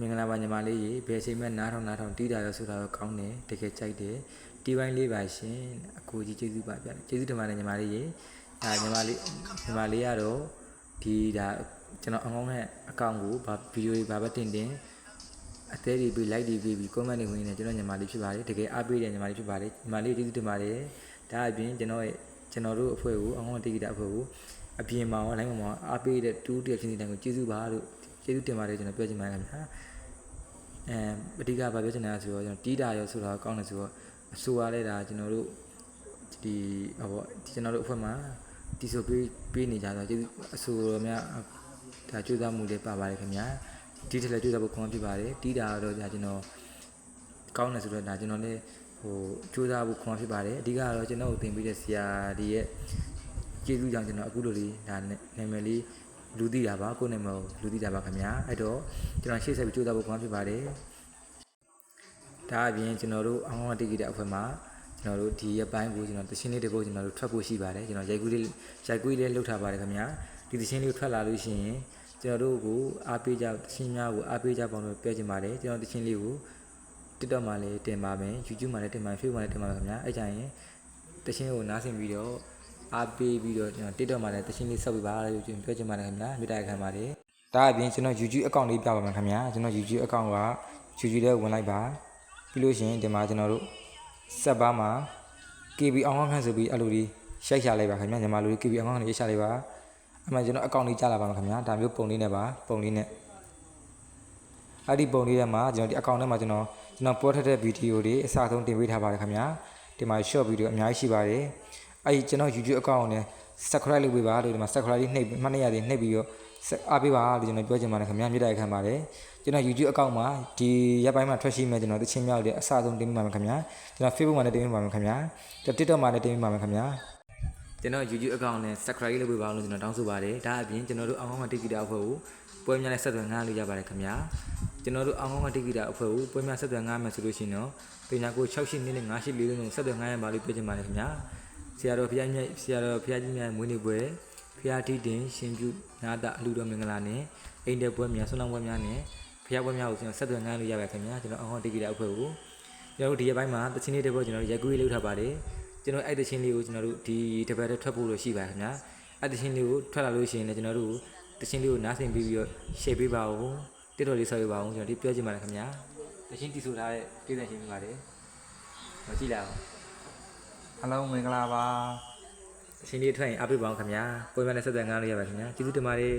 မင်္ဂလာပါညီမလေးရေဘယ်ချိန်မှနားထောင်တီးတာရောဆိုတာရောကောင်းတယ်တကယ်ကြိုက်တယ်တီးပိုင်းလေးပါရှင်အကိုကြီးကျေးဇူးပါဗျာကျေးဇူးတင်ပါတယ်ညီမလေးရေညီမလေးကတော့ဒီဒါကျွန်တော်အကောင့်နဲ့အကောင့်ကိုဗီဒီယိုတွေဘာပဲတင်အသေးတွေပြီး like တွေပြီး comment တွေဝင်နေကျွန်တော်ညီမလေးဖြစ်ပါတယ်တကယ်အားပေးတယ်ညီမလေးဖြစ်ပါတယ်ညီမလေးကျေးဇူးတင်ပါတယ်ဒါအပြင်ကျွန်တော်တို့အဖွဲ့ကိုအကောင့်တိဂီတာအဖွဲ့ကိုအပြင်မှာရော line မှာအားပေးတဲ့တူးတရချင်းစီတိုင်းကိုကျေးဇူးပါလို့ကျေးဇူးတင်ပါတယ်ကျွန်တော်ပြောချင်ပါတယ်ခင်ဗျာအဓိကဘာပြောချင်တာဆိုတော့ကျွန်တော်တီးတာရောဆိုတာကောင်းတယ်ဆိုတော့အဆိုရလဲတာကျွန်တော်တို့ဒီကျွန်တော်တို့အဖွဲ့မှာတီဆိုပေးနေကြတော့အဆိုတော်များဒါကြိုးစားမှုလေးပါပါတယ်ခင်ဗျာဒီထက်လည်းကြိုးစားဖို့ခေါင်းပြပါတယ်တီးတာတော့ဒါကျွန်တော်ကောင်းတယ်ဆိုတော့ဒါကျွန်တော်လည်းကြိုးစားဖို့ခေါင်းဖြစ်ပါတယ်အဓိကတော့ကျွန်တော်ကိုသင်ပေးတဲ့ဆရာတွေရဲ့ကျေးဇူးကြောင့်ကျွန်တော်အခုလိုလေးဒါနာမည်လေးလူသိတာပါကိုယ်နာမည်လူသိတာပါခင်ဗျာအဲ့တော့ကျွန်တော်ရှေ့ဆက်ပြီးကြိုးစားဖို့ခေါင်းဖြစ်ပါတယ်ဒါအပြင်ကျွန်တော်တို့အဟောင်းတိဂီတာအဖွဲ့မှာကျွန်တော်တို့ဒီရက်ပိုင်းကိုကျွန်တော်တရှင်းလေးတစ်ပုတ်ကျွန်တော်တို့ထွက်ဖို့ရှိပါတယ်ကျွန်တော်ရိုက်ကူးလေးလှုပ်ထားပါတယ်ခင်ဗျာဒီတရှင်းလေးထွက်လာလို့ရှိရင်ကျွန်တော်တို့ကိုအားပေးကြတရှင်းများကိုအားပေးကြပေါင်းလို့ပြောချင်ပါတယ်ကျွန်တော်တရှင်းလေးကို TikTok မှာလည်းတင်ပါမယ် YouTube မှာလည်းတင်ပါမယ် Facebook မှာလည်းတင်ပါမယ်ခင်ဗျာအဲ့ကြရင်တရှင်းကိုနားဆင်ပြီးတော့အားပေးပြီးတော့ကျွန်တော် TikTok မှာလည်းတရှင်းလေးဆောက်ပေးပါလို့ကျွန်တော်ပြောချင်ပါတယ်ခင်ဗျာမေတ္တာခံပါတယ်ဒါအပြင်ကျွန်တော် YouTube account လေးပြပါမယ်ခင်ဗျာကျွန်တော် YouTube account က YouTube ထဲဝင်လိုက်ပါပြီးလို့ရှိရင်ဒီမှာကျွန်တော်တို့ဆက်ပါမှာ KB အောင်ခန့်ဆိုပြီးအဲ့လိုလေးရှိုက်ချလိုက်ပါခင်ဗျာညီမလူ KB အောင်ခန့်လေးရှိုက်လိုက်ပါအဲ့မှာကျွန်တော် account လေးကြားလာပါမယ်ခင်ဗျာဒါမျိုးပုံလေးနဲ့ပါပုံလေးနဲ့အဲ့ဒီပုံလေးထဲမှာကျွန်တော်ဒီ account ထဲမှာကျွန်တော်ပေါ်ထက်တဲ့ဗီဒီယိုတွေအစအဆုံးတင်ပေးထားပါတယ်ခင်ဗျာဒီမှာ short video အများကြီးရှိပါတယ်အဲ့ဒီကျွန်တော် YouTube account နဲ့ subscribe လုပ်ပေးပါလို့ဒီမှာ subscribe လေးနှိပ်မှတ်နေရတယ်နှိပ်ပြီးတော့အားပေးပါလို့ကျွန်တော်ပြောချင်ပါတယ်ခင်ဗျာမြေတိုင်ခံပါတယ်ကျွန်တော် YouTube account မှာဒီရက်ပိုင်းမှာထွက်ရှိမဲ့ကျွန်တော်တချင်းမြောက်တဲ့အစအဆုံးတင်ပေးပါမယ်ခင်ဗျာကျွန်တော် Facebook မှာလည်းတင်ပေးပါမယ်ခင်ဗျာကျွန်တော် TikTok မှာလည်းတင်ပေးပါမယ်ခင်ဗျာကျွန်တော် YouTube account နဲ့ subscribe လုပ်ပေးပါလို့ကျွန်တော်တောင်းဆိုပါတယ်ဒါအပြင်ကျွန်တော်တို့အောင်ကောင်းကတိဂီတာအဖွဲ့ကိုပွဲများနဲ့ဆက်သွယ်ငှားလို့ရပါတယ်ခင်ဗျာကျွန်တော်တို့အောင်ကောင်းကတိဂီတာအဖွဲ့ကိုပွဲများဆက်သွယ်ငှားမယ်ဆိုလို့ရှိရင်တော့ပညာကို68နှစ်နဲ့58လေးလုံးဆက်သွယ်ငှားရပါလို့ပြောချင်ပါတယ်ခင်ဗျာဆရာတော်ဖျားကြီးများမွေးနေ့ပွဲဖျားတီးတင်ရှင်ပြုနာတာအလူတော်မင်္ဂလာနဲ့အိမ်တဲ့ပွဲများဆွမ်းလောင်းပွဲများနဲ့ဖျားပွဲများကိုကျွန်တော်ဆက်သွယ်ငှားလို့ရပါခင်ဗျာကျွန်တော်အောင်ကောင်းတိဂီတာအဖွဲ့ကိုကျွန်တော်တို့ဒီရက်ပိုင်းမှာတချင်းလေးတစ်ပွဲကျွန်တော်ရိုက်ကူးရေးလုပ်ထားပါတယ်ကျွန်တော်အဲ့တချင်းလေးကိုကျွန်တော်တို့ဒီတစ်ပတ်တည်းထွက်ဖို့လို့ရှိပါခင်ဗျာအဲ့တချင်းလေးကိုထွက်လာလို့ရှိရင်လည်းကျွန်တော်တို့တချင်းလေးကိုနားဆင်ပြီးတော့ share ပေးပါဦးတစ်တော်လေးဆောက်ပေးပါဦးကျွန်တော်ဒီပြောချင်ပါတယ်ခင်ဗျာတချင်းတီဆိုထားတဲ့ပြည်သက်ရှင်ပါတယ်မကြည့်လိုက်အောင်အားလုံးမင်္ဂလာပါတချင်းလေးထွက်ရင်အားပေးပါဦးခင်ဗျာပွဲမနဲ့ဆက်သွယ်ငှားလို့ရပါခင်ဗျာကျေးဇူးတင်ပါတယ်